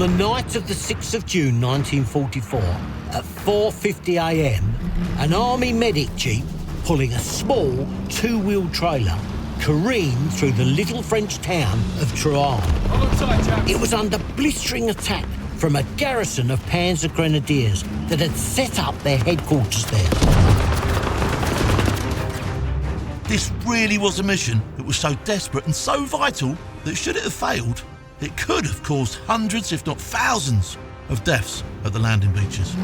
On the night of the 6th of June 1944, at 4:50 a.m, an army medic jeep pulling a small two-wheeled trailer careened through the little French town of Troarn. It was under blistering attack from a garrison of Panzergrenadiers that had set up their headquarters there. This really was a mission that was so desperate and so vital that should it have failed, it could have caused hundreds, if not thousands, of deaths at the landing beaches.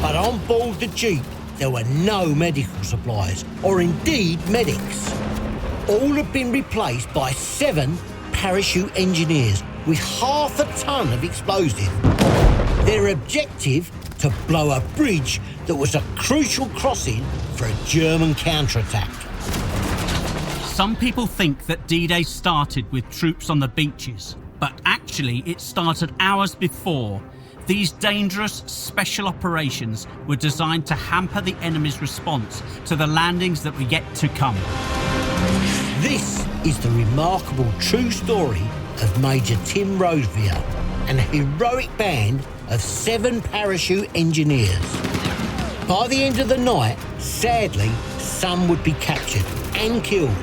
But on board the jeep, there were no medical supplies, or indeed medics. All had been replaced by 7 parachute engineers with half a ton of explosive. Their objective, to blow a bridge that was a crucial crossing for a German counterattack. Some people think that D-Day started with troops on the beaches, but actually it started hours before. These dangerous special operations were designed to hamper the enemy's response to the landings that were yet to come. This is the remarkable true story of Major Tim Roseveare and a heroic band of 7 parachute engineers. By the end of the night, sadly, some would be captured and killed,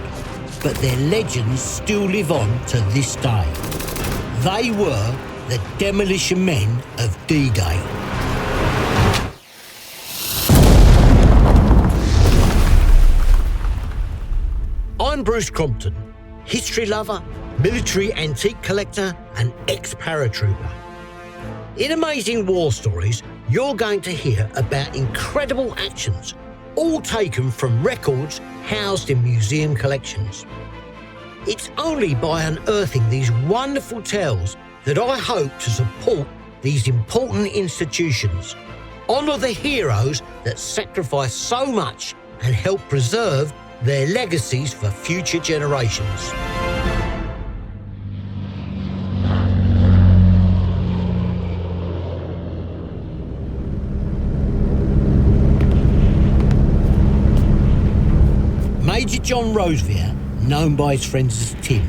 but their legends still live on to this day. They were the Demolition Men of D-Day. I'm Bruce Crompton, history lover, military antique collector and ex-paratrooper. In Amazing War Stories, you're going to hear about incredible actions, all taken from records housed in museum collections. It's only by unearthing these wonderful tales that I hope to support these important institutions, honour the heroes that sacrifice so much and help preserve their legacies for future generations. Major John Roseveare, known by his friends as Tim,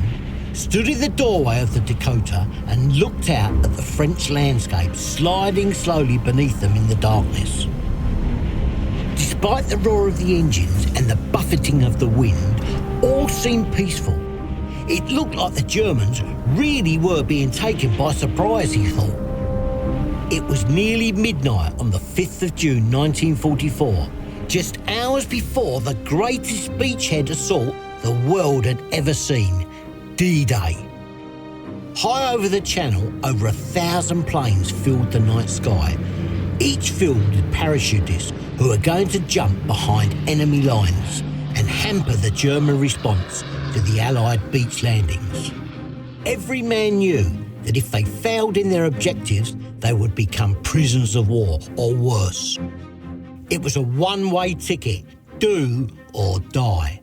stood in the doorway of the Dakota and looked out at the French landscape sliding slowly beneath them in the darkness. Despite the roar of the engines and the buffeting of the wind, all seemed peaceful. It looked like the Germans really were being taken by surprise, he thought. It was nearly midnight on the 5th of June 1944, just hours before the greatest beachhead assault the world had ever seen, D-Day. High over the channel, over 1,000 planes filled the night sky, each filled with parachutists who were going to jump behind enemy lines and hamper the German response to the Allied beach landings. Every man knew that if they failed in their objectives, they would become prisoners of war, or worse. It was a one-way ticket, do or die.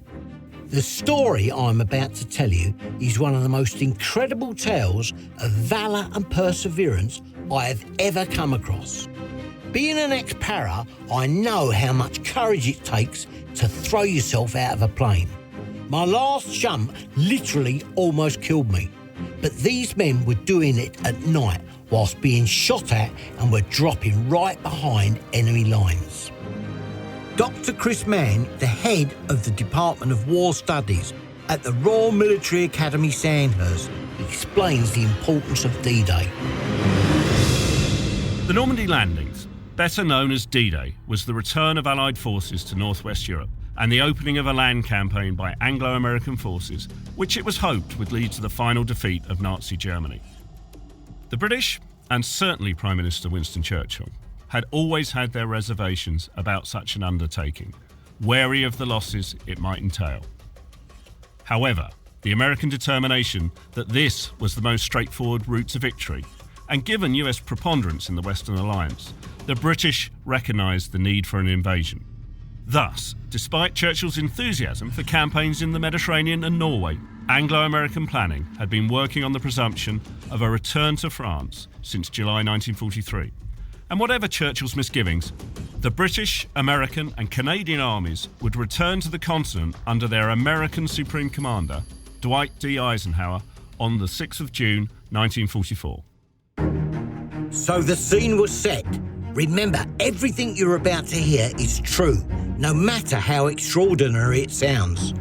The story I'm about to tell you is one of the most incredible tales of valour and perseverance I have ever come across. Being an ex-para, I know how much courage it takes to throw yourself out of a plane. My last jump literally almost killed me, but these men were doing it at night whilst being shot at and were dropping right behind enemy lines. Dr. Chris Mann, the head of the Department of War Studies at the Royal Military Academy Sandhurst, explains the importance of D-Day. The Normandy landings, better known as D-Day, was the return of Allied forces to northwest Europe and the opening of a land campaign by Anglo-American forces, which it was hoped would lead to the final defeat of Nazi Germany. The British, and certainly Prime Minister Winston Churchill, had always had their reservations about such an undertaking, wary of the losses it might entail. However, the American determination that this was the most straightforward route to victory, and given US preponderance in the Western Alliance, the British recognised the need for an invasion. Thus, despite Churchill's enthusiasm for campaigns in the Mediterranean and Norway, Anglo-American planning had been working on the presumption of a return to France since July 1943. And whatever Churchill's misgivings, the British, American and Canadian armies would return to the continent under their American Supreme Commander, Dwight D. Eisenhower, on the 6th of June 1944. So the scene was set. Remember, everything you're about to hear is true, no matter how extraordinary it sounds.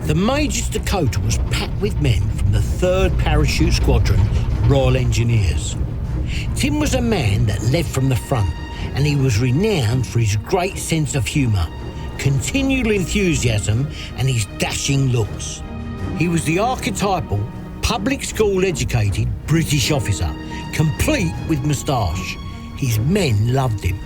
The Major's Dakota was packed with men from the 3rd Parachute Squadron, Royal Engineers. Tim was a man that led from the front, and he was renowned for his great sense of humour, continual enthusiasm and his dashing looks. He was the archetypal, public school educated British officer, complete with moustache. His men loved him.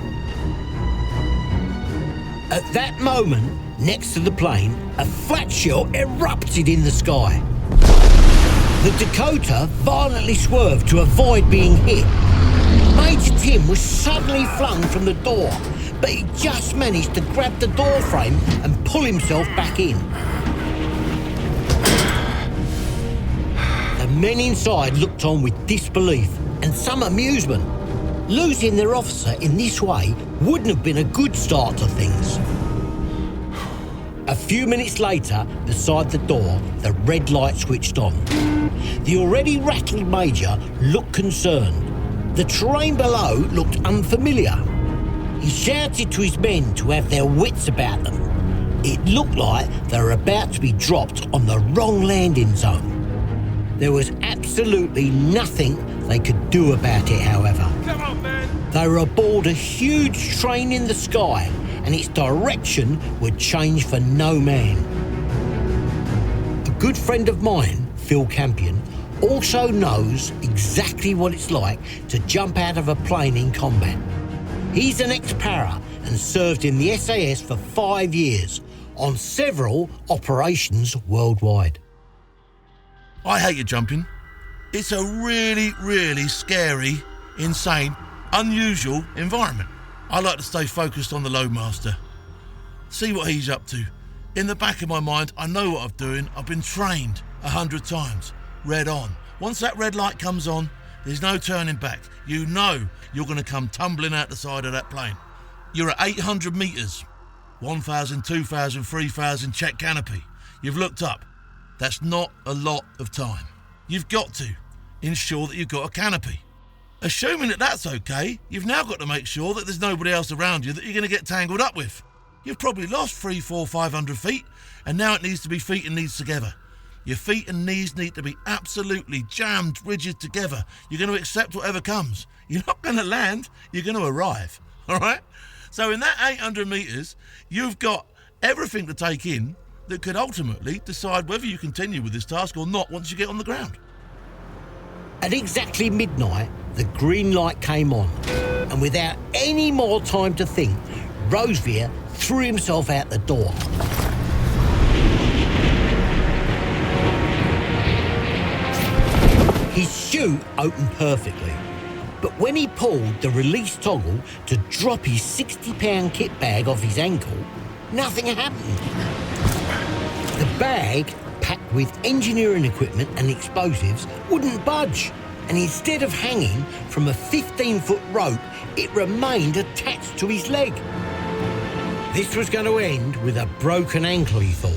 At that moment, next to the plane, a flat shell erupted in the sky. The Dakota violently swerved to avoid being hit. Major Tim was suddenly flung from the door, but he just managed to grab the door frame and pull himself back in. The men inside looked on with disbelief and some amusement. Losing their officer in this way wouldn't have been a good start to things. A few minutes later, beside the door, the red light switched on. The already rattled Major looked concerned. The terrain below looked unfamiliar. He shouted to his men to have their wits about them. It looked like they were about to be dropped on the wrong landing zone. There was absolutely nothing they could do about it, however. Come on, man! They were aboard a huge train in the sky, and its direction would change for no man. A good friend of mine, Phil Campion, also knows exactly what it's like to jump out of a plane in combat. He's an ex-para and served in the SAS for 5 years on several operations worldwide. I hate your jumping. It's a really, really scary, insane, unusual environment. I like to stay focused on the loadmaster. See what he's up to. In the back of my mind, I know what I'm doing. I've been trained 100 times. Red on. Once that red light comes on, there's no turning back. You know you're going to come tumbling out the side of that plane. You're at 800 metres. 1,000, 2,000, 3,000 check canopy. You've looked up. That's not a lot of time. You've got to ensure that you've got a canopy. Assuming that that's okay, you've now got to make sure that there's nobody else around you that you're going to get tangled up with. You've probably lost 300, 400, 500 feet, and now it needs to be feet and knees together. Your feet and knees need to be absolutely jammed, rigid together. You're going to accept whatever comes. You're not going to land, you're going to arrive, all right? So in that 800 metres, you've got everything to take in that could ultimately decide whether you continue with this task or not once you get on the ground. At exactly midnight, the green light came on, and without any more time to think, Roseveare threw himself out the door. His chute opened perfectly, but when he pulled the release toggle to drop his 60-pound kit bag off his ankle, nothing happened. The bag, packed with engineering equipment and explosives, wouldn't budge, and instead of hanging from a 15-foot rope, it remained attached to his leg. This was going to end with a broken ankle, he thought.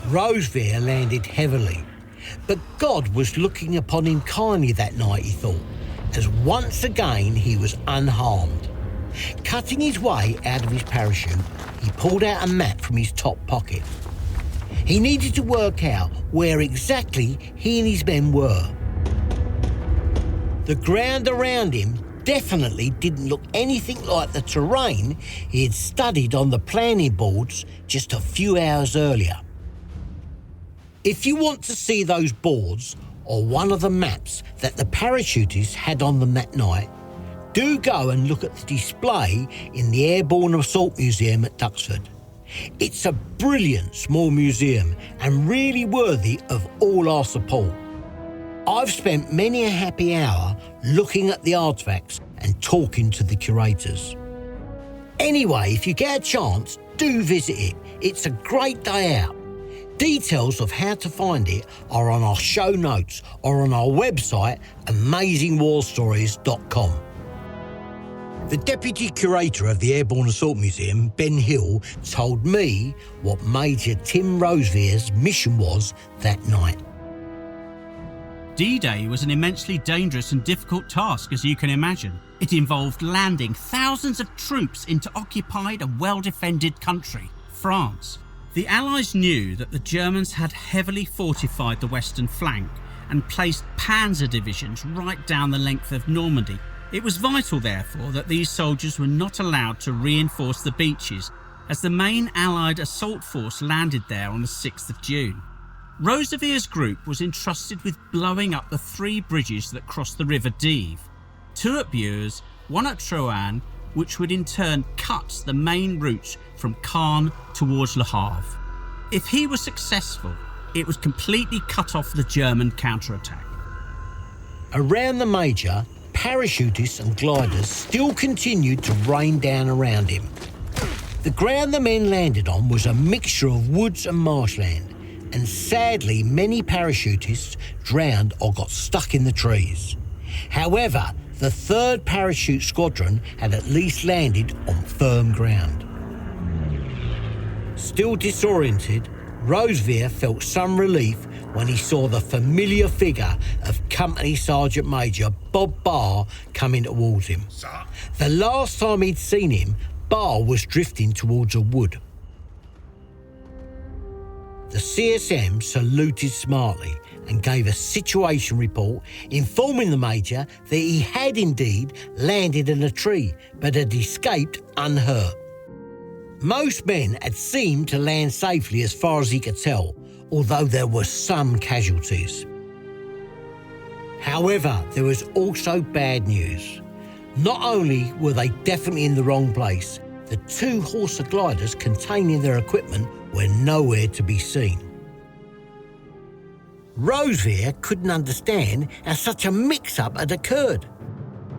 Roseveare landed heavily, but God was looking upon him kindly that night, he thought, as once again he was unharmed. Cutting his way out of his parachute, he pulled out a map from his top pocket. He needed to work out where exactly he and his men were. The ground around him definitely didn't look anything like the terrain he had studied on the planning boards just a few hours earlier. If you want to see those boards or one of the maps that the parachutists had on them that night, do go and look at the display in the Airborne Assault Museum at Duxford. It's a brilliant small museum and really worthy of all our support. I've spent many a happy hour looking at the artefacts and talking to the curators. Anyway, if you get a chance, do visit it. It's a great day out. Details of how to find it are on our show notes or on our website, amazingwarstories.com. The Deputy Curator of the Airborne Assault Museum, Ben Hill, told me what Major Tim Roseveare's mission was that night. D-Day was an immensely dangerous and difficult task, as you can imagine. It involved landing thousands of troops into occupied and well-defended country, France. The Allies knew that the Germans had heavily fortified the western flank and placed panzer divisions right down the length of Normandy. It was vital, therefore, that these soldiers were not allowed to reinforce the beaches, as the main Allied assault force landed there on the 6th of June. Roseveare's group was entrusted with blowing up the 3 bridges that crossed the River Dives, 2 at Bures, 1 at Troarn, which would in turn cut the main routes from Caen towards Le Havre. If he was successful, it would completely cut off the German counterattack. Around the Major, parachutists and gliders still continued to rain down around him. The ground the men landed on was a mixture of woods and marshland, and sadly many parachutists drowned or got stuck in the trees. However, the 3rd Parachute Squadron had at least landed on firm ground. Still disoriented, Roseveare felt some relief when he saw the familiar figure of Company Sergeant Major Bob Barr coming towards him. Sir. The last time he'd seen him, Barr was drifting towards a wood. The CSM saluted smartly and gave a situation report informing the Major that he had indeed landed in a tree but had escaped unhurt. Most men had seemed to land safely as far as he could tell, although there were some casualties. However, there was also bad news. Not only were they definitely in the wrong place, the 2 Horsa gliders containing their equipment were nowhere to be seen. Roseveare couldn't understand how such a mix-up had occurred,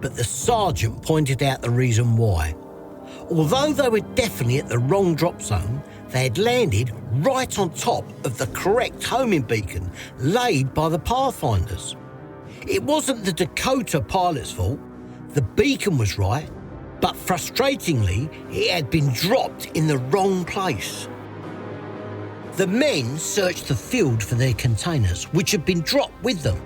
but the sergeant pointed out the reason why. Although they were definitely at the wrong drop zone, they had landed right on top of the correct homing beacon laid by the Pathfinders. It wasn't the Dakota pilot's fault. The beacon was right, but frustratingly, it had been dropped in the wrong place. The men searched the field for their containers, which had been dropped with them.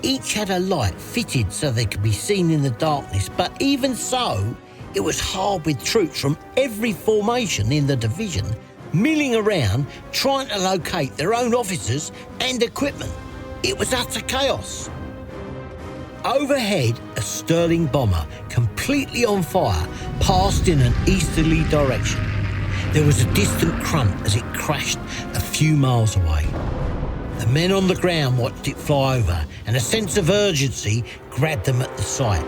Each had a light fitted so they could be seen in the darkness, but even so, it was hard with troops from every formation in the division milling around trying to locate their own officers and equipment. It was utter chaos. Overhead, a Sterling bomber, completely on fire, passed in an easterly direction. There was a distant crunch as it crashed a few miles away. The men on the ground watched it fly over, and a sense of urgency grabbed them at the sight.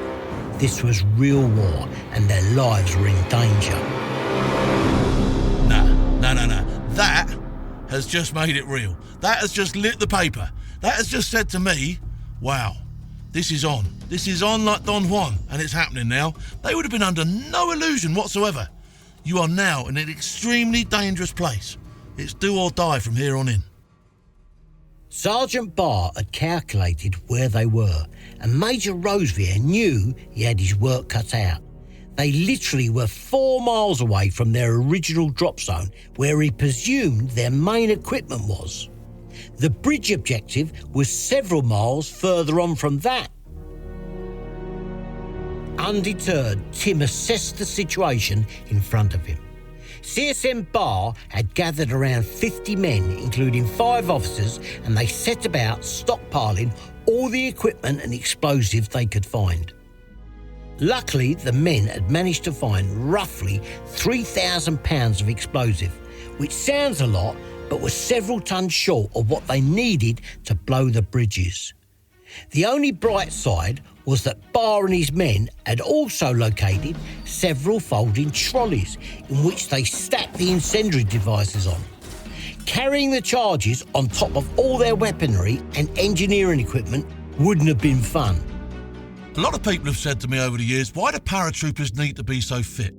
This was real war, and their lives were in danger. No. That has just made it real. That has just lit the paper. That has just said to me, wow, this is on. This is on like Don Juan, and it's happening now. They would have been under no illusion whatsoever. You are now in an extremely dangerous place. It's do or die from here on in. Sergeant Barr had calculated where they were, and Major Roseveare knew he had his work cut out. They literally were 4 miles away from their original drop zone, where he presumed their main equipment was. The bridge objective was several miles further on from that. Undeterred, Tim assessed the situation in front of him. CSM Barr had gathered around 50 men, including 5 officers, and they set about stockpiling all the equipment and explosives they could find. Luckily, the men had managed to find roughly 3,000 pounds of explosive, which sounds a lot, but was several tons short of what they needed to blow the bridges. The only bright side was that Barr and his men had also located several folding trolleys in which they stacked the incendiary devices on. Carrying the charges on top of all their weaponry and engineering equipment wouldn't have been fun. A lot of people have said to me over the years, why do paratroopers need to be so fit?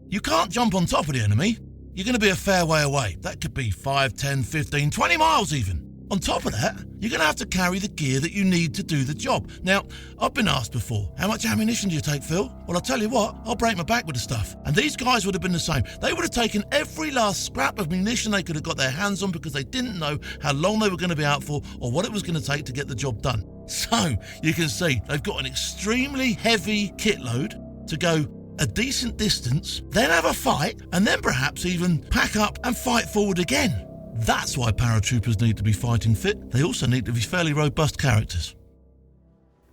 You can't jump on top of the enemy. You're going to be a fair way away. That could be 5, 10, 15, 20 miles even. On top of that, you're going to have to carry the gear that you need to do the job. Now, I've been asked before, how much ammunition do you take, Phil? Well, I'll tell you what, I'll break my back with the stuff. And these guys would have been the same. They would have taken every last scrap of munition they could have got their hands on because they didn't know how long they were going to be out for or what it was going to take to get the job done. So, you can see they've got an extremely heavy kit load to go a decent distance, then have a fight, and then perhaps even pack up and fight forward again. That's why paratroopers need to be fighting fit. They also need to be fairly robust characters.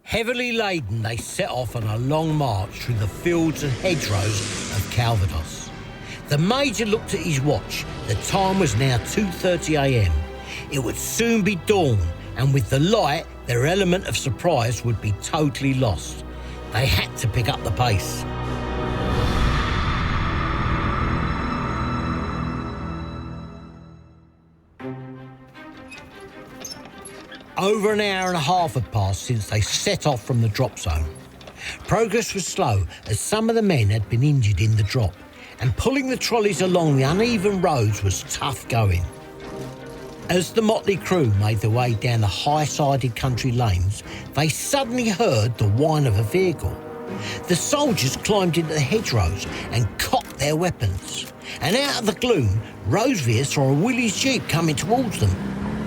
Heavily laden, they set off on a long march through the fields and hedgerows of Calvados. The Major looked at his watch. The time was now 2:30 a.m. It would soon be dawn, and with the light, their element of surprise would be totally lost. They had to pick up the pace. Over an hour and a half had passed since they set off from the drop zone. Progress was slow as some of the men had been injured in the drop, and pulling the trolleys along the uneven roads was tough going. As the motley crew made their way down the high-sided country lanes, they suddenly heard the whine of a vehicle. The soldiers climbed into the hedgerows and cocked their weapons. And out of the gloom, Roseveare saw a Willys Jeep coming towards them.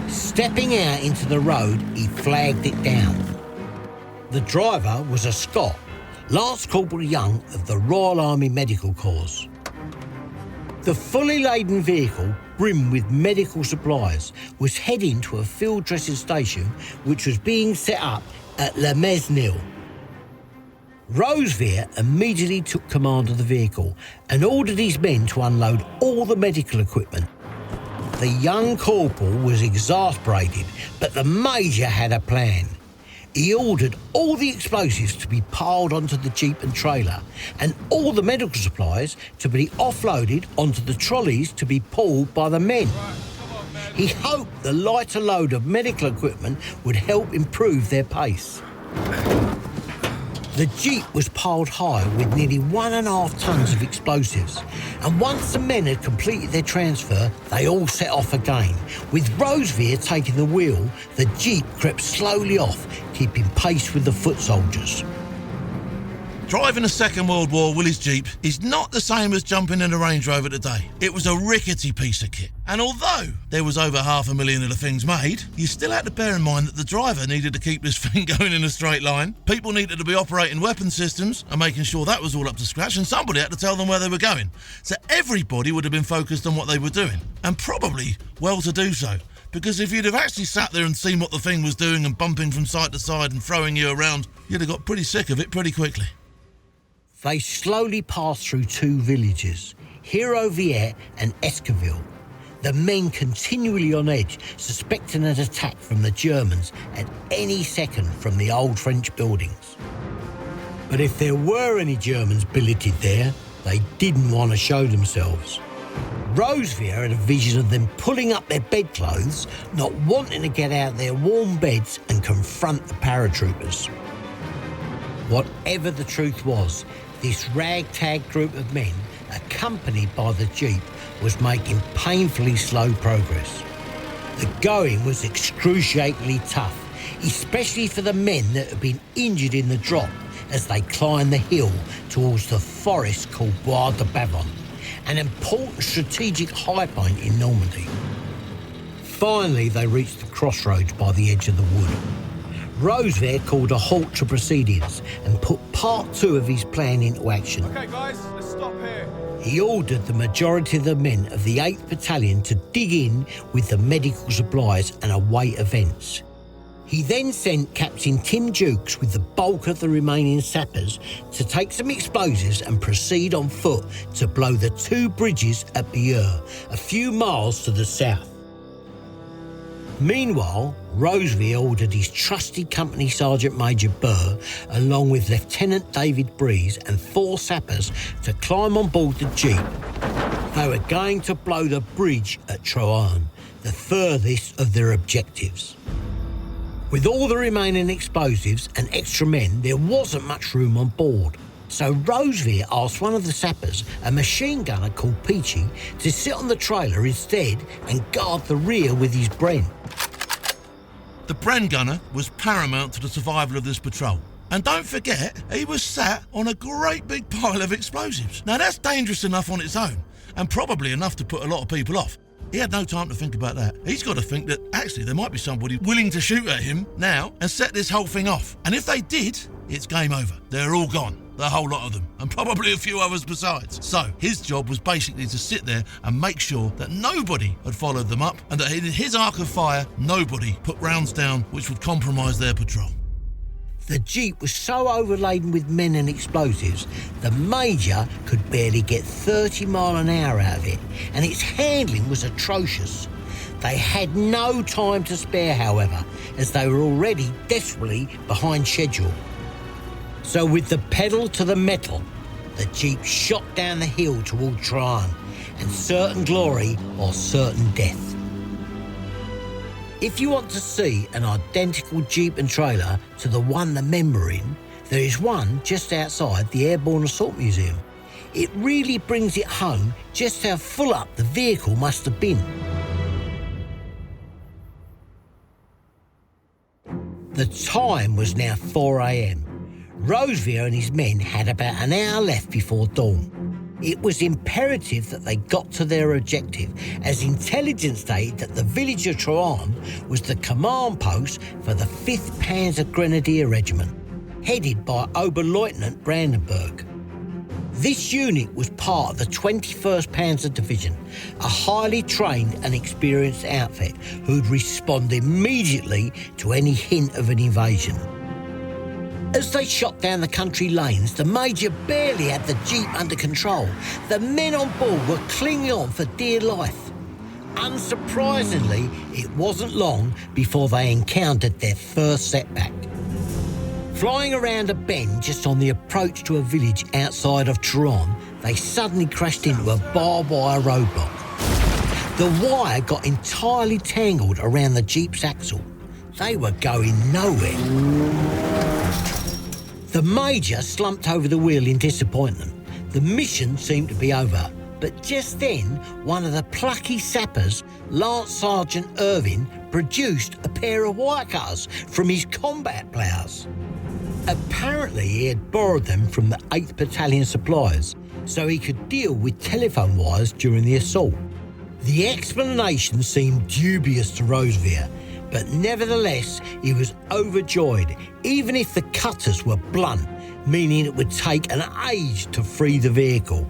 Stepping out into the road, he flagged it down. The driver was a Scot, Lance Corporal Young of the Royal Army Medical Corps. The fully laden vehicle, brimmed with medical supplies, was heading to a field dressing station which was being set up at Le Mesnil. Roseveare immediately took command of the vehicle and ordered his men to unload all the medical equipment. The young corporal was exasperated, but the Major had a plan. He ordered all the explosives to be piled onto the Jeep and trailer, and all the medical supplies to be offloaded onto the trolleys to be pulled by the men. He hoped the lighter load of medical equipment would help improve their pace. The Jeep was piled high with nearly 1.5 tons of explosives, and once the men had completed their transfer, they all set off again. With Roseveare taking the wheel, the Jeep crept slowly off, keeping pace with the foot soldiers. Driving a Second World War Willys Jeep is not the same as jumping in a Range Rover today. It was a rickety piece of kit. And although there was over 500,000 of the things made, you still had to bear in mind that the driver needed to keep this thing going in a straight line. People needed to be operating weapon systems and making sure that was all up to scratch, and somebody had to tell them where they were going. So everybody would have been focused on what they were doing, and probably well to do so. Because if you'd have actually sat there and seen what the thing was doing and bumping from side to side and throwing you around, you'd have got pretty sick of it pretty quickly. They slowly passed through 2 villages, Hérouvillers and Esquiville, the men continually on edge, suspecting an attack from the Germans at any second from the old French buildings. But if there were any Germans billeted there, they didn't want to show themselves. Roseveare had a vision of them pulling up their bedclothes, not wanting to get out of their warm beds and confront the paratroopers. Whatever the truth was, this ragtag group of men, accompanied by the Jeep, was making painfully slow progress. The going was excruciatingly tough, especially for the men that had been injured in the drop as they climbed the hill towards the forest called Bois de Bavon, an important strategic high point in Normandy. Finally, they reached the crossroads by the edge of the wood. Roseveare called a halt to proceedings and put part 2 of his plan into action. Okay, guys, let's stop here. He ordered the majority of the men of the 8th Battalion to dig in with the medical supplies and await events. He then sent Captain Tim Jukes with the bulk of the remaining sappers to take some explosives and proceed on foot to blow the 2 bridges at Bieur, a few miles to the south. Meanwhile, Roseveare ordered his trusty Company Sergeant Major Burr, along with Lieutenant David Breeze and 4 sappers, to climb on board the Jeep. They were going to blow the bridge at Troarn, the furthest of their objectives. With all the remaining explosives and extra men, there wasn't much room on board. So Roseveare asked one of the sappers, a machine gunner called Peachy, to sit on the trailer instead and guard the rear with his Bren. The Bren gunner was paramount to the survival of this patrol. And don't forget, he was sat on a great big pile of explosives. Now that's dangerous enough on its own, and probably enough to put a lot of people off. He had no time to think about that. He's got to think that actually there might be somebody willing to shoot at him now and set this whole thing off. And if they did, it's game over. They're all gone. The whole lot of them, and probably a few others besides. So his job was basically to sit there and make sure that nobody had followed them up, and that in his arc of fire, nobody put rounds down which would compromise their patrol. The Jeep was so overladen with men and explosives, the Major could barely get 30 mile an hour out of it, and its handling was atrocious. They had no time to spare, however, as they were already desperately behind schedule. So with the pedal to the metal, the Jeep shot down the hill toward Troarn, and certain glory or certain death. If you want to see an identical Jeep and trailer to the one the men were in, there is one just outside the Airborne Assault Museum. It really brings it home just how full up the vehicle must have been. The time was now 4 a.m. Roseveare and his men had about an hour left before dawn. It was imperative that they got to their objective, as intelligence stated that the village of Troarn was the command post for the 5th Panzergrenadier Regiment, headed by Oberleutnant Brandenburg. This unit was part of the 21st Panzer Division, a highly trained and experienced outfit who'd respond immediately to any hint of an invasion. As they shot down the country lanes, the Major barely had the Jeep under control. The men on board were clinging on for dear life. Unsurprisingly, it wasn't long before they encountered their first setback. Flying around a bend just on the approach to a village outside of Troarn, they suddenly crashed into a barbed wire roadblock. The wire got entirely tangled around the Jeep's axle. They were going nowhere. The Major slumped over the wheel in disappointment. The mission seemed to be over. But just then, one of the plucky sappers, Lance Sergeant Irving, produced a pair of wire cutters from his combat ploughs. Apparently, he had borrowed them from the 8th Battalion suppliers, so he could deal with telephone wires during the assault. The explanation seemed dubious to Roseveare, but nevertheless, he was overjoyed, even if the cutters were blunt, meaning it would take an age to free the vehicle.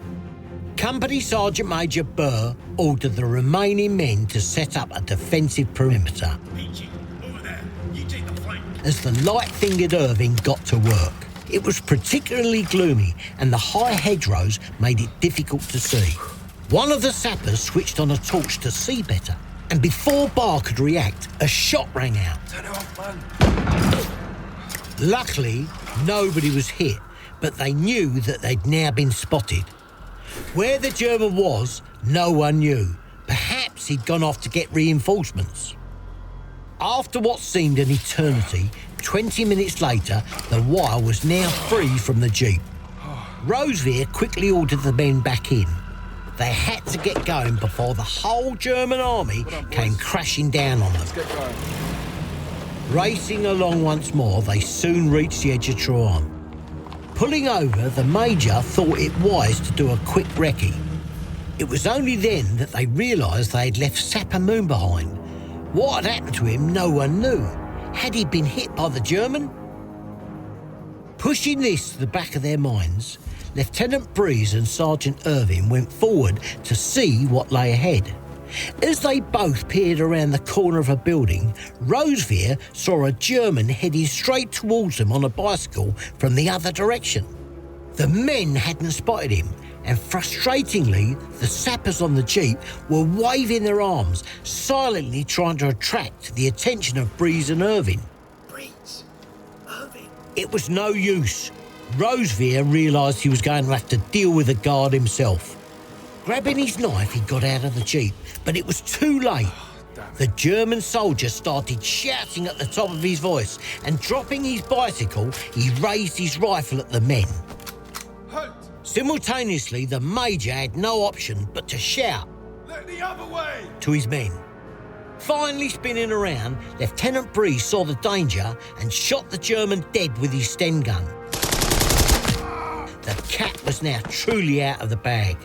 Company Sergeant Major Burr ordered the remaining men to set up a defensive perimeter. Over there. You take the flank. As the light-fingered Irving got to work, it was particularly gloomy, and the high hedgerows made it difficult to see. One of the sappers switched on a torch to see better, and before Barr could react, a shot rang out. Turn it off, man. Luckily, nobody was hit, but they knew that they'd now been spotted. Where the German was, no one knew. Perhaps he'd gone off to get reinforcements. After what seemed an eternity, 20 minutes later, the wire was now free from the Jeep. Roseveare quickly ordered the men back in. They had to get going before the whole German army came crashing down on them. Let's get going. Racing along once more, they soon reached the edge of Troarn. Pulling over, the Major thought it wise to do a quick recce. It was only then that they realised they had left Sapper Moon behind. What had happened to him, no one knew. Had he been hit by the German? Pushing this to the back of their minds, Lieutenant Breeze and Sergeant Irving went forward to see what lay ahead. As they both peered around the corner of a building, Roseveare saw a German heading straight towards them on a bicycle from the other direction. The men hadn't spotted him, and frustratingly, the sappers on the Jeep were waving their arms, silently trying to attract the attention of Breeze and Irving. Breeze. Irving. It was no use. Roseveare realised he was going to have to deal with the guard himself. Grabbing his knife, he got out of the Jeep, but it was too late. The German soldier started shouting at the top of his voice, and dropping his bicycle, he raised his rifle at the men. Halt! Simultaneously, the Major had no option but to shout Look the other way! to his men. Finally spinning around, Lieutenant Breeze saw the danger and shot the German dead with his Sten gun. The cat was now truly out of the bag.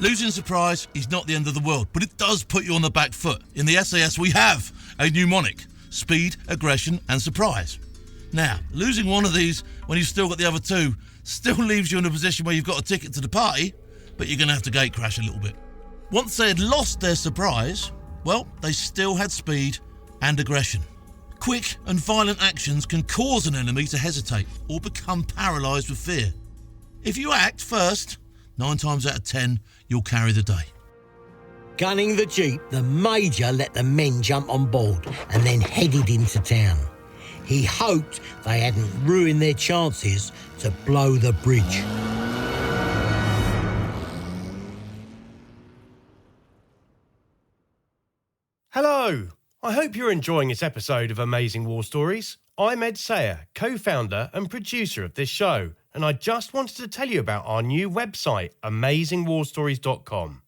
Losing surprise is not the end of the world, but it does put you on the back foot. In the SAS, we have a mnemonic: speed, aggression, and surprise. Now, losing one of these when you've still got the other two still leaves you in a position where you've got a ticket to the party, but you're going to have to gate crash a little bit. Once they had lost their surprise, well, they still had speed and aggression. Quick and violent actions can cause an enemy to hesitate or become paralysed with fear. If you act first, 9 times out of 10, you'll carry the day. Gunning the Jeep, the Major let the men jump on board and then headed into town. He hoped they hadn't ruined their chances to blow the bridge. Hello! I hope you're enjoying this episode of Amazing War Stories. I'm Ed Sayer, co-founder and producer of this show, and I just wanted to tell you about our new website, amazingwarstories.com.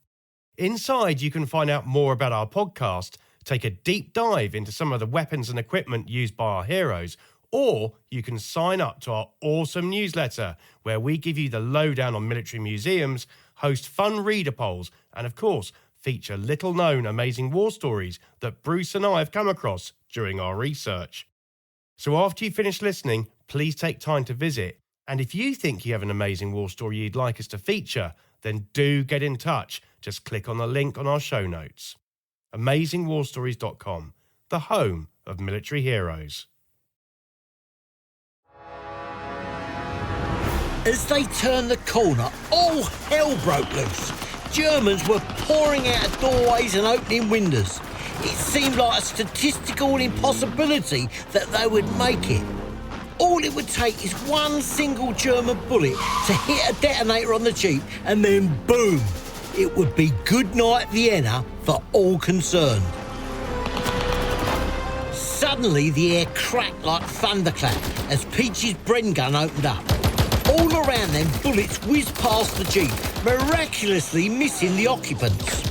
Inside, you can find out more about our podcast, take a deep dive into some of the weapons and equipment used by our heroes, or you can sign up to our awesome newsletter, where we give you the lowdown on military museums, host fun reader polls, and of course, feature little-known amazing war stories that Bruce and I have come across during our research. So after you finish listening, please take time to visit. And if you think you have an amazing war story you'd like us to feature, then do get in touch. Just click on the link on our show notes. AmazingWarStories.com, the home of military heroes. As they turned the corner, all hell broke loose. Germans were pouring out of doorways and opening windows. It seemed like a statistical impossibility that they would make it. All it would take is one single German bullet to hit a detonator on the Jeep, and then boom, it would be good night Vienna for all concerned. Suddenly the air cracked like thunderclap as Peach's Bren gun opened up. All around them, bullets whizzed past the Jeep, miraculously missing the occupants.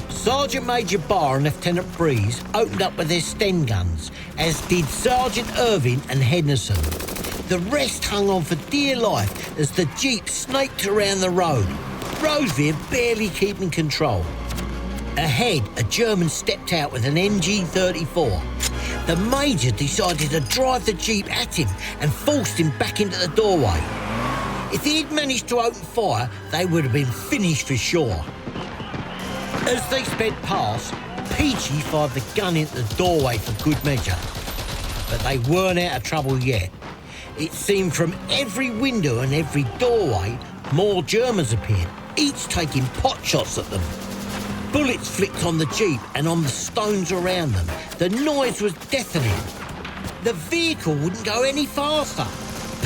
Sergeant Major Barr and Lieutenant Breeze opened up with their Sten guns, as did Sergeant Irving and Henderson. The rest hung on for dear life as the Jeep snaked around the road, Roseveare barely keeping control. Ahead, a German stepped out with an MG-34. The Major decided to drive the Jeep at him and forced him back into the doorway. If he'd managed to open fire, they would have been finished for sure. As they sped past, Peachy fired the gun into the doorway for good measure. But they weren't out of trouble yet. It seemed from every window and every doorway, more Germans appeared, each taking pot shots at them. Bullets flicked on the Jeep and on the stones around them. The noise was deafening. The vehicle wouldn't go any faster.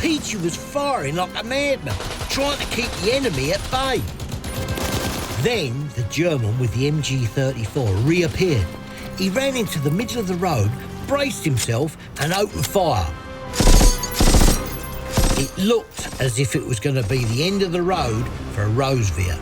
Peachy was firing like a madman, trying to keep the enemy at bay. Then the German with the MG-34 reappeared. He ran into the middle of the road, braced himself and opened fire. It looked as if it was going to be the end of the road for Roseveare.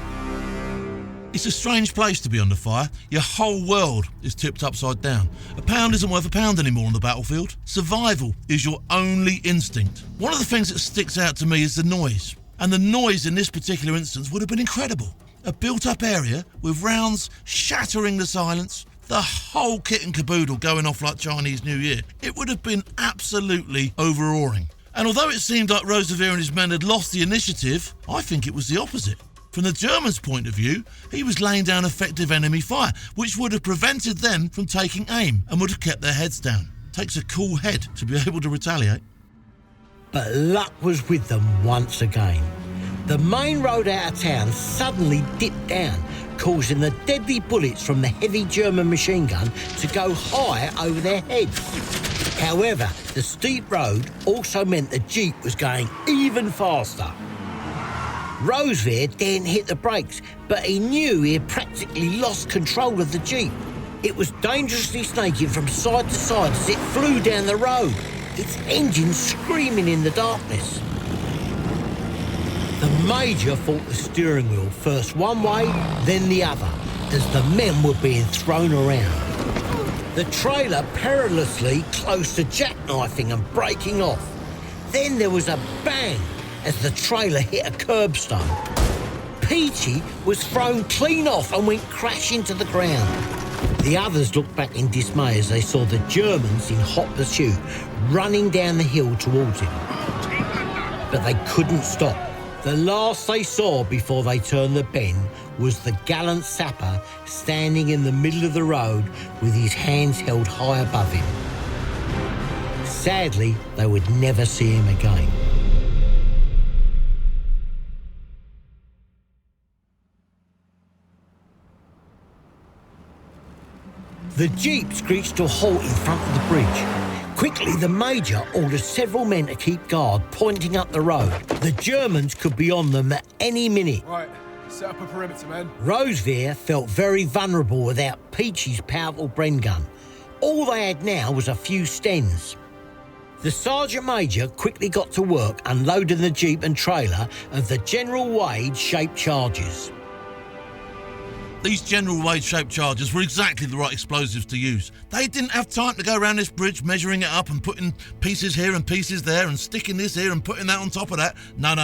It's a strange place to be under fire. Your whole world is tipped upside down. A pound isn't worth a pound anymore on the battlefield. Survival is your only instinct. One of the things that sticks out to me is the noise. And the noise in this particular instance would have been incredible. A built-up area with rounds shattering the silence, the whole kit and caboodle going off like Chinese New Year. It would have been absolutely overawing. And although it seemed like Roseveare and his men had lost the initiative, I think it was the opposite. From the Germans' point of view, he was laying down effective enemy fire, which would have prevented them from taking aim and would have kept their heads down. Takes a cool head to be able to retaliate. But luck was with them once again. The main road out of town suddenly dipped down, causing the deadly bullets from the heavy German machine gun to go high over their heads. However, the steep road also meant the Jeep was going even faster. Roseveare didn't hit the brakes, but he knew he had practically lost control of the Jeep. It was dangerously snaking from side to side as it flew down the road, its engine screaming in the darkness. The Major fought the steering wheel, first one way, then the other, as the men were being thrown around. The trailer perilously close to jackknifing and breaking off. Then there was a bang as the trailer hit a curbstone. Peachy was thrown clean off and went crash into the ground. The others looked back in dismay as they saw the Germans in hot pursuit running down the hill towards him. But they couldn't stop. The last they saw before they turned the bend was the gallant sapper standing in the middle of the road with his hands held high above him. Sadly, they would never see him again. The jeep screeched to a halt in front of the bridge. Quickly, the Major ordered several men to keep guard, pointing up the road. The Germans could be on them at any minute. Right, set up a perimeter, men. Roseveare felt very vulnerable without Peachy's powerful Bren gun. All they had now was a few Stens. The Sergeant Major quickly got to work unloading the jeep and trailer of the General Wade-shaped charges. These General Wade-shaped charges were exactly the right explosives to use. They didn't have time to go around this bridge measuring it up and putting pieces here and pieces there and sticking this here and putting that on top of that. No.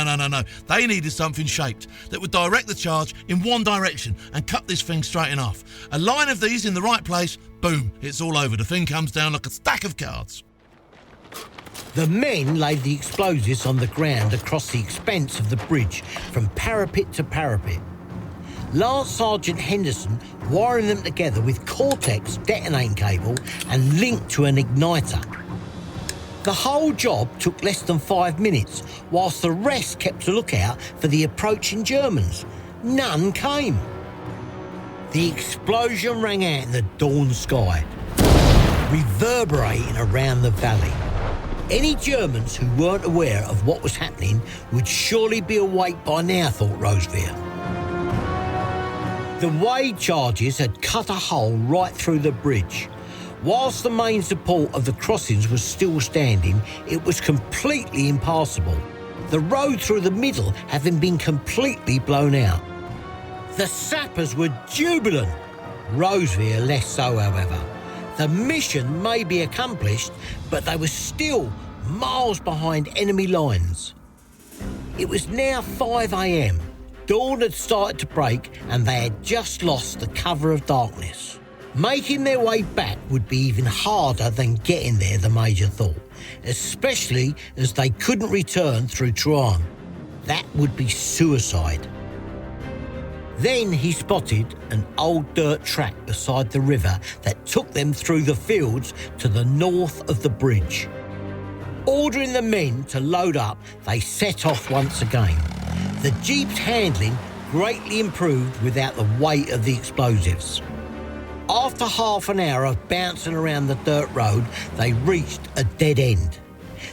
They needed something shaped that would direct the charge in one direction and cut this thing straight in half. A line of these in the right place, boom, it's all over. The thing comes down like a stack of cards. The men laid the explosives on the ground across the expanse of the bridge from parapet to parapet. Lance Sergeant Henderson wiring them together with Cortex detonating cable and linked to an igniter. The whole job took less than 5 minutes, whilst the rest kept a lookout for the approaching Germans. None came. The explosion rang out in the dawn sky, reverberating around the valley. Any Germans who weren't aware of what was happening would surely be awake by now, thought Roseveare. The Wade charges had cut a hole right through the bridge. Whilst the main support of the crossings was still standing, it was completely impassable, the road through the middle having been completely blown out. The sappers were jubilant. Roseveare less so, however. The mission may be accomplished, but they were still miles behind enemy lines. It was now 5 a.m. Dawn had started to break and they had just lost the cover of darkness. Making their way back would be even harder than getting there, the Major thought, especially as they couldn't return through Troarn. That would be suicide. Then he spotted an old dirt track beside the river that took them through the fields to the north of the bridge. Ordering the men to load up, they set off once again. The jeep's handling greatly improved without the weight of the explosives. After half an hour of bouncing around the dirt road, they reached a dead end.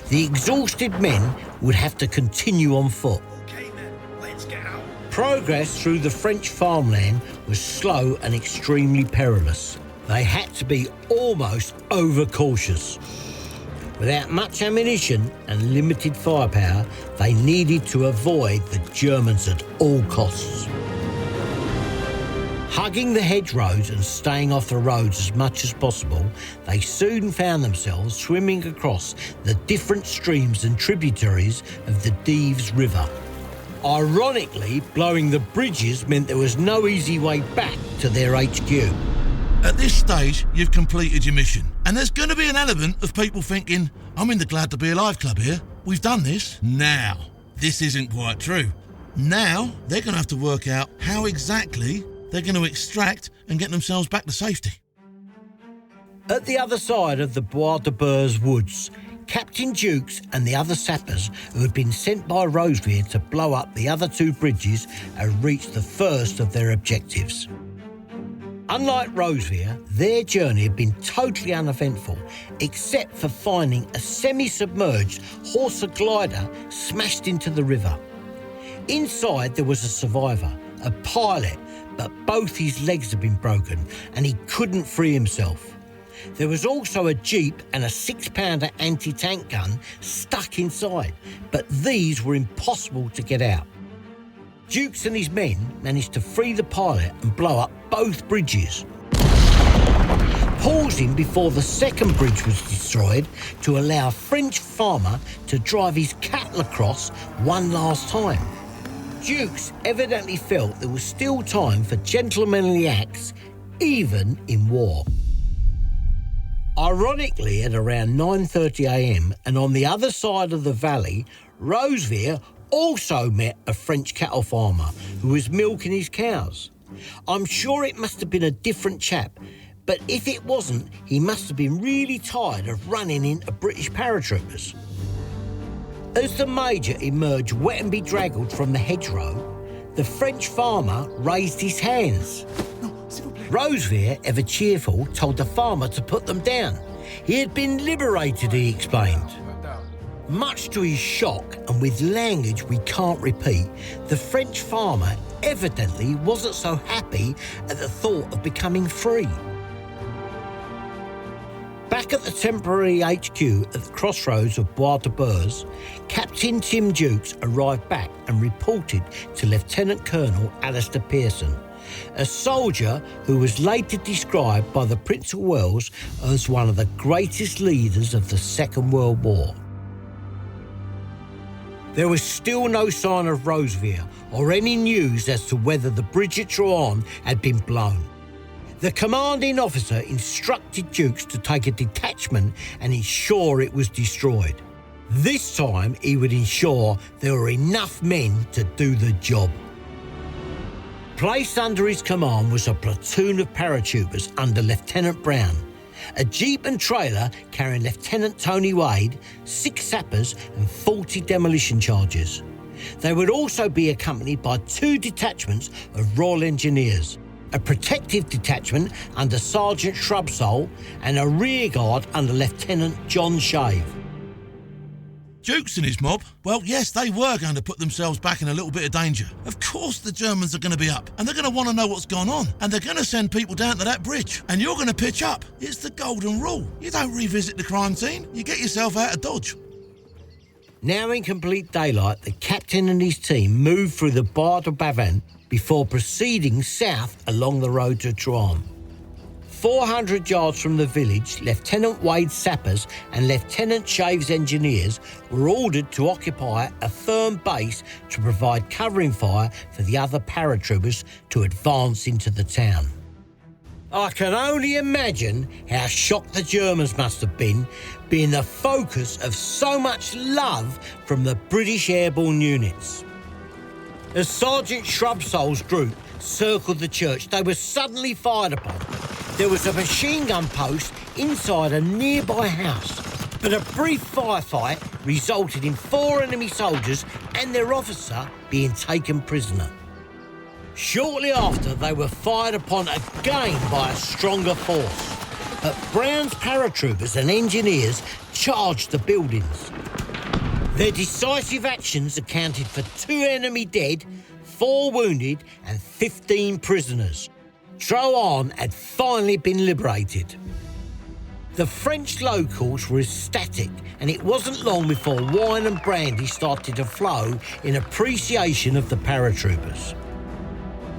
The exhausted men would have to continue on foot. Okay, men, let's get out. Progress through the French farmland was slow and extremely perilous. They had to be almost overcautious. Without much ammunition and limited firepower, they needed to avoid the Germans at all costs. Hugging the hedgerows and staying off the roads as much as possible, they soon found themselves swimming across the different streams and tributaries of the Dives River. Ironically, blowing the bridges meant there was no easy way back to their HQ. At this stage, you've completed your mission. And there's going to be an element of people thinking, I'm in the Glad to Be Alive club here. We've done this. Now, this isn't quite true. Now, they're going to have to work out how exactly they're going to extract and get themselves back to safety. At the other side of the Bois de Bour's woods, Captain Dukes and the other sappers who had been sent by Roseveare to blow up the other 2 bridges had reached the first of their objectives. Unlike Roseveare, their journey had been totally uneventful, except for finding a semi-submerged Horsa glider smashed into the river. Inside there was a survivor, a pilot, but both his legs had been broken and he couldn't free himself. There was also a jeep and a 6-pounder anti-tank gun stuck inside, but these were impossible to get out. Jukes and his men managed to free the pilot and blow up both bridges, pausing before the second bridge was destroyed to allow a French farmer to drive his cattle across one last time. Jukes evidently felt there was still time for gentlemanly acts, even in war. Ironically, at around 9:30 a.m. and on the other side of the valley, Roseveare also met a French cattle farmer who was milking his cows. I'm sure it must have been a different chap, but if it wasn't, he must have been really tired of running into British paratroopers. As the Major emerged wet and bedraggled from the hedgerow, the French farmer raised his hands. Roseveare, ever cheerful, told the farmer to put them down. He had been liberated, he explained. Much to his shock, and with language we can't repeat, the French farmer evidently wasn't so happy at the thought of becoming free. Back at the temporary HQ at the crossroads of Bois de Bourse, Captain Tim Jukes arrived back and reported to Lieutenant Colonel Alistair Pearson, a soldier who was later described by the Prince of Wales as one of the greatest leaders of the Second World War. There was still no sign of Roseveare or any news as to whether the bridge at Troarn had been blown. The commanding officer instructed Jukes to take a detachment and ensure it was destroyed. This time he would ensure there were enough men to do the job. Placed under his command was a platoon of paratroopers under Lieutenant Brown, a jeep and trailer carrying Lieutenant Tony Wade, 6 sappers and 40 demolition charges. They would also be accompanied by 2 detachments of Royal Engineers, a protective detachment under Sergeant Shrubsole and a rear guard under Lieutenant John Shave. Jukes and his mob, well, yes, they were going to put themselves back in a little bit of danger. Of course the Germans are going to be up, and they're going to want to know what's gone on, and they're going to send people down to that bridge, and you're going to pitch up. It's the golden rule. You don't revisit the crime scene, you get yourself out of Dodge. Now in complete daylight, the captain and his team moved through the Bois de Bavent before proceeding south along the road to Troarn. 400 yards from the village, Lieutenant Wade's sappers and Lieutenant Shave's engineers were ordered to occupy a firm base to provide covering fire for the other paratroopers to advance into the town. I can only imagine how shocked the Germans must have been, being the focus of so much love from the British airborne units. As Sergeant Shrubsole's group circled the church, they were suddenly fired upon. There was a machine gun post inside a nearby house, but a brief firefight resulted in 4 enemy soldiers and their officer being taken prisoner. Shortly after, they were fired upon again by a stronger force, but Brown's paratroopers and engineers charged the buildings. Their decisive actions accounted for 2 enemy dead, 4 wounded and 15 prisoners. Troarn had finally been liberated. The French locals were ecstatic, and it wasn't long before wine and brandy started to flow in appreciation of the paratroopers.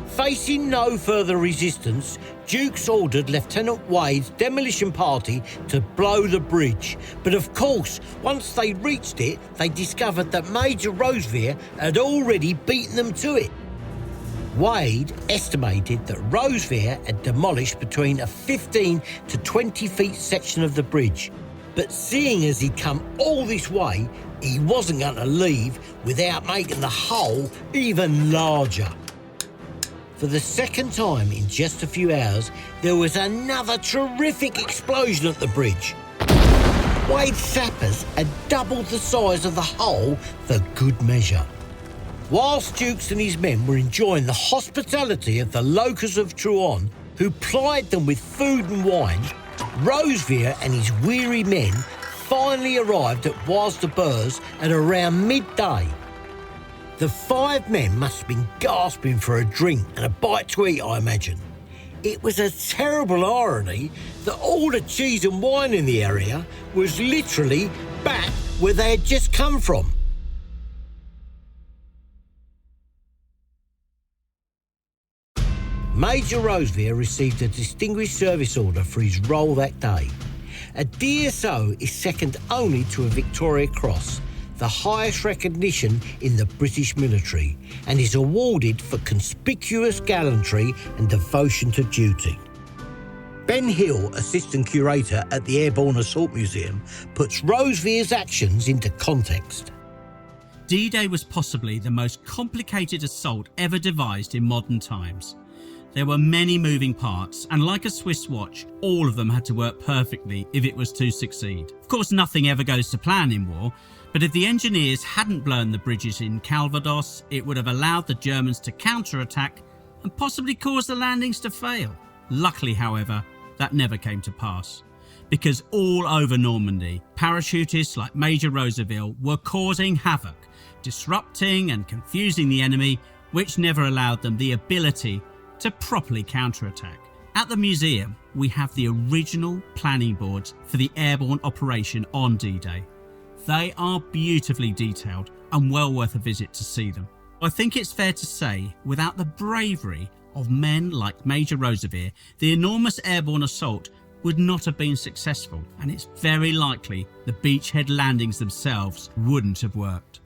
Facing no further resistance, Jukes ordered Lieutenant Wade's demolition party to blow the bridge. But of course, once they reached it, they discovered that Major Roseveare had already beaten them to it. Wade estimated that Roseveare had demolished between a 15 to 20 feet section of the bridge. But seeing as he'd come all this way, he wasn't going to leave without making the hole even larger. For the second time in just a few hours, there was another terrific explosion at the bridge. Wade's sappers had doubled the size of the hole for good measure. Whilst Jukes and his men were enjoying the hospitality of the locals of Troarn, who plied them with food and wine, Roseveare and his weary men finally arrived at Bois de Bourse at around midday. The 5 men must have been gasping for a drink and a bite to eat, I imagine. It was a terrible irony that all the cheese and wine in the area was literally back where they had just come from. Major Roseveare received a Distinguished Service Order for his role that day. A DSO is second only to a Victoria Cross, the highest recognition in the British military, and is awarded for conspicuous gallantry and devotion to duty. Ben Hill, Assistant Curator at the Airborne Assault Museum, puts Roseveare's actions into context. D-Day was possibly the most complicated assault ever devised in modern times. There were many moving parts, and like a Swiss watch, all of them had to work perfectly if it was to succeed. Of course, nothing ever goes to plan in war, but if the engineers hadn't blown the bridges in Calvados, it would have allowed the Germans to counterattack and possibly cause the landings to fail. Luckily, however, that never came to pass, because all over Normandy, parachutists like Major Roseveare were causing havoc, disrupting and confusing the enemy, which never allowed them the ability to properly counterattack. At the museum, we have the original planning boards for the airborne operation on D-Day. They are beautifully detailed and well worth a visit to see them. I think it's fair to say, without the bravery of men like Major Roseveare, the enormous airborne assault would not have been successful, and it's very likely the beachhead landings themselves wouldn't have worked.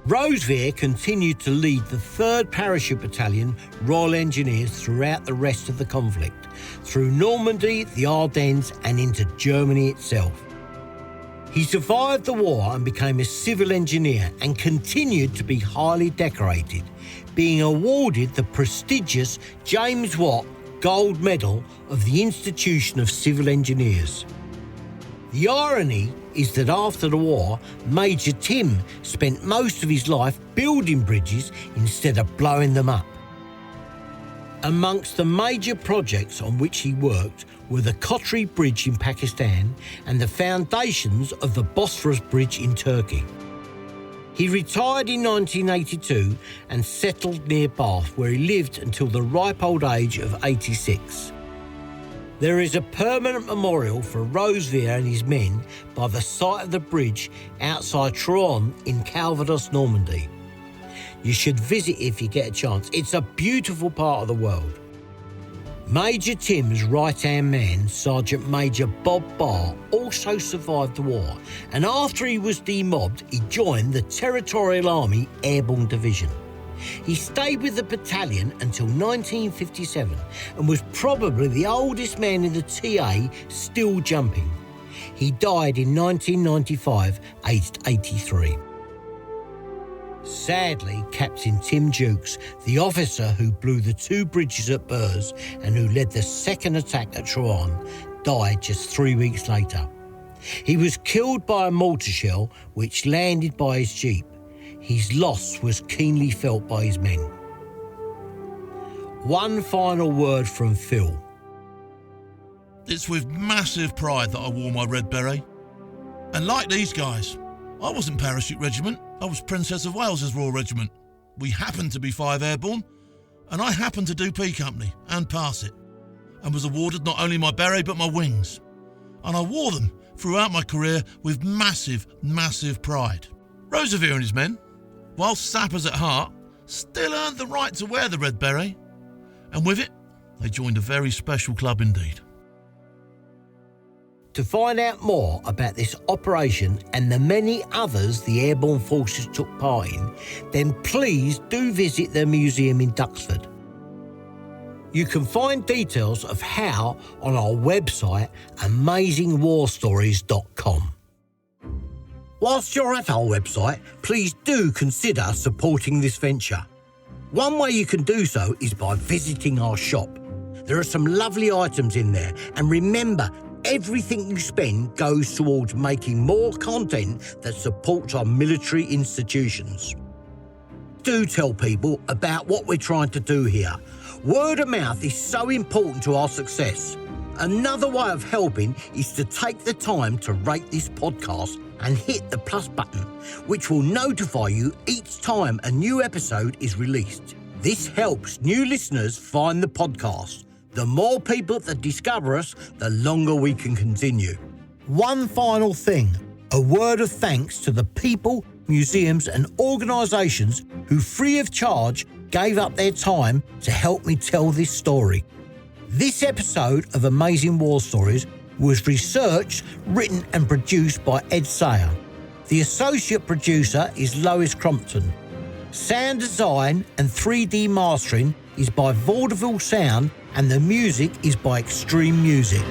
Roseveare continued to lead the 3rd Parachute Battalion Royal Engineers throughout the rest of the conflict, through Normandy, the Ardennes and into Germany itself. He survived the war and became a civil engineer and continued to be highly decorated, being awarded the prestigious James Watt Gold Medal of the Institution of Civil Engineers. The irony is that after the war, Major Tim spent most of his life building bridges instead of blowing them up. Amongst the major projects on which he worked were the Kotri Bridge in Pakistan and the foundations of the Bosphorus Bridge in Turkey. He retired in 1982 and settled near Bath, where he lived until the ripe old age of 86. There is a permanent memorial for Roseveare and his men by the site of the bridge outside Troarn in Calvados, Normandy. You should visit if you get a chance. It's a beautiful part of the world. Major Tim's right-hand man, Sergeant Major Bob Barr, also survived the war, and after he was demobbed, he joined the Territorial Army Airborne Division. He stayed with the battalion until 1957 and was probably the oldest man in the TA still jumping. He died in 1995, aged 83. Sadly, Captain Tim Jukes, the officer who blew the 2 bridges at Burrs and who led the second attack at Troarn, died just 3 weeks later. He was killed by a mortar shell which landed by his jeep. His loss was keenly felt by his men. One final word from Phil. It's with massive pride that I wore my red beret. And like these guys, I wasn't Parachute Regiment, I was Princess of Wales's Royal Regiment. We happened to be 5 Airborne, and I happened to do P Company and pass it, and was awarded not only my beret but my wings. And I wore them throughout my career with massive, massive pride. Roseveare and his men, while sappers at heart, still earned the right to wear the red beret, and with it, they joined a very special club indeed. To find out more about this operation and the many others the Airborne Forces took part in, then please do visit the museum in Duxford. You can find details of how on our website, amazingwarstories.com. Whilst you're at our website, please do consider supporting this venture. One way you can do so is by visiting our shop. There are some lovely items in there, and remember, everything you spend goes towards making more content that supports our military institutions. Do tell people about what we're trying to do here. Word of mouth is so important to our success. Another way of helping is to take the time to rate this podcast and hit the plus button, which will notify you each time a new episode is released. This helps new listeners find the podcast. The more people that discover us, the longer we can continue. One final thing, a word of thanks to the people, museums and organisations who free of charge gave up their time to help me tell this story. This episode of Amazing War Stories was researched, written and produced by Ex-SAS. The associate producer is Lois Crompton. Sound design and 3D mastering is by Vaudeville Sound, and the music is by Extreme Music.